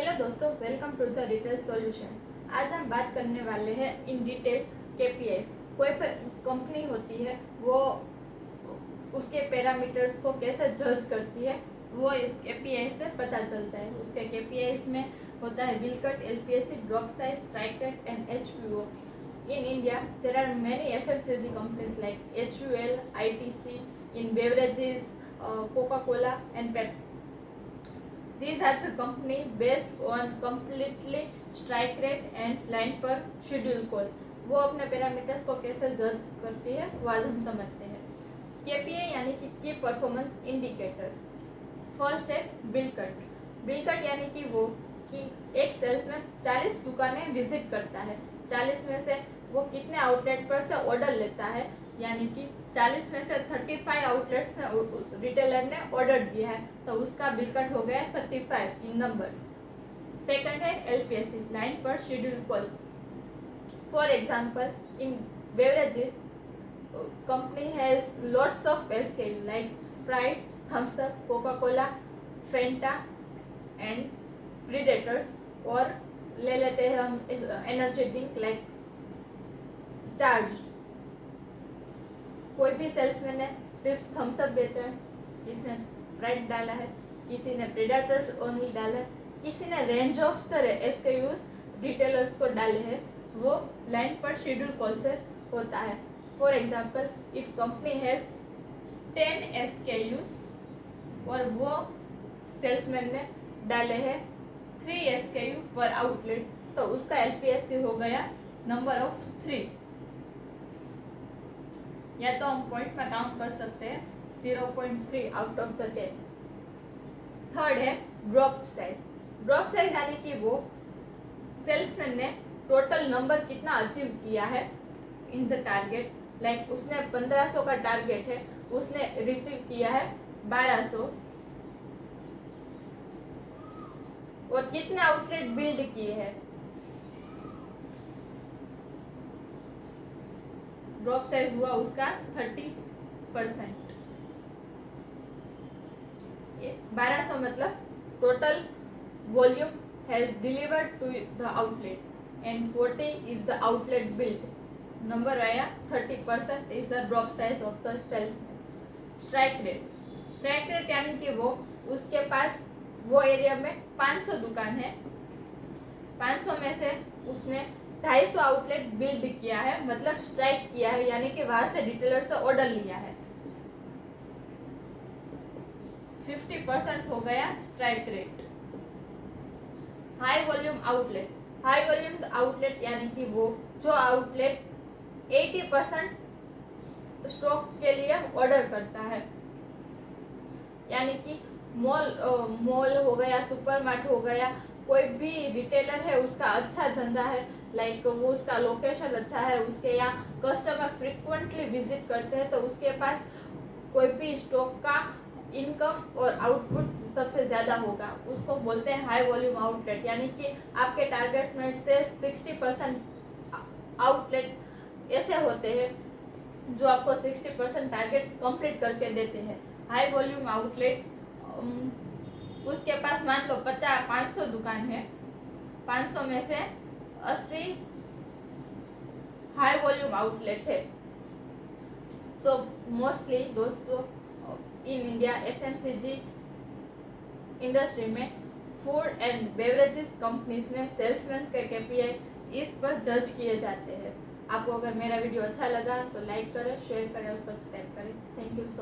Hello दोस्तों, welcome to the retail solutions. आज हम बात करने वाले हैं इन डिटेल केपीआईज। कोई कंपनी होती है, वो उसके पैरामीटर्स को कैसे जज करती है वो केपीआई से पता चलता है। उसके केपीआईज में होता है bill cut, LPAC, drop size, strike rate and HPO. In India, there are many FMCG companies like HUL, ITC, in beverages, Coca-Cola and Pepsi. These are the company based on completely strike rate and line per schedule call. वो अपने parameters को कैसे जज करती है वो आज हम समझते हैं। केपीआई यानी कि की परफॉर्मेंस इंडिकेटर्स। फर्स्ट है बिल कट। बिल कट यानी कि वो कि एक सेल्समैन 40 दुकानें विजिट करता है, 40 में से वो कितने आउटलेट पर से ऑर्डर लेता है, यानी कि 40 में से 35 आउटलेट से रिटेलर ने ऑर्डर दिया है तो उसका बिल कट हो गया 35 इन नंबर्स। सेकंड है एलपीएसी, लाइन पर schedule call. For example, in beverages company has lots of SKU like Sprite, Thums Up, Coca Cola, Fanta and predators, और ले लेते हैं हम एनर्जी ड्रिंक लाइक चार्ज। कोई भी सेल्समैन ने सिर्फ थम्स अप बेचा है, किसी ने स्प्राइट डाला है, किसी ने प्रीडेटर्स ओनली डाला है, किसी ने range of the SKUs retailers को डाले हैं, वो लाइन पर शेड्यूल कॉल से होता है। For example, if company has 10 SKUs और वो सेल्समैन ने डाले हैं 3 एसकेयू पर आउटलेट, तो उसका एलपीएससी हो गया नंबर ऑफ 3। या तो हम पॉइंट में काउंट कर सकते हैं 0.3 आउट ऑफ द 10। थर्ड है ड्रॉप साइज। ड्रॉप साइज यानी कि वो सेल्समैन ने टोटल नंबर कितना अचीव किया है इन द टारगेट। लाइक उसने 1500 का टारगेट है, उसने रिसीव किया है 1200, और कितने आउटलेट बिल्ड किए हैं। ड्रॉप साइज हुआ उसका 30%। 1200 मतलब total volume has delivered to the outlet and 40 is the outlet build. Number आया 30% is the drop size of the salesman. Strike rate. Strike rate यानी कि वो उसके पास वो एरिया में 500 दुकान है, 500 में से उसने 250 आउटलेट बिल्ड किया है, मतलब स्ट्राइक किया है, यानी कि वहां से रिटेलर से ऑर्डर लिया है। 50% हो गया strike rate. High volume outlet. High volume outlet यानी कि वो जो आउटलेट 80% स्टॉक के लिए ऑर्डर करता है, यानी कि मॉल हो गया, सुपरमार्केट हो गया, कोई भी रिटेलर है उसका अच्छा धंधा है, लाइक वो उसका लोकेशन अच्छा है, उसके यहाँ कस्टमर फ्रिक्वेंटली विजिट करते हैं, तो उसके पास कोई भी स्टॉक का इनकम और आउटपुट सबसे ज़्यादा होगा। उसको बोलते हैं हाई वॉल्यूम आउटलेट। यानी कि आपके टारगेट में से 60% आउटलेट ऐसे होते हैं जो आपको 60% टारगेट कंप्लीट करके देते हैं। हाई वॉल्यूम आउटलेट, उसके पास मान लो 500 दुकान है, 500 में से 80 हाई वॉल्यूम आउटलेट है। सो मोस्टली दोस्तों, इन इंडिया एफएमसीजी इंडस्ट्री में फूड एंड बेवरेजेस कंपनीज में सेल्समैन के केपीआई इस पर जज किए जाते हैं। आपको अगर मेरा वीडियो अच्छा लगा तो लाइक करें, शेयर करें और सब्सक्राइब करें। Thank you so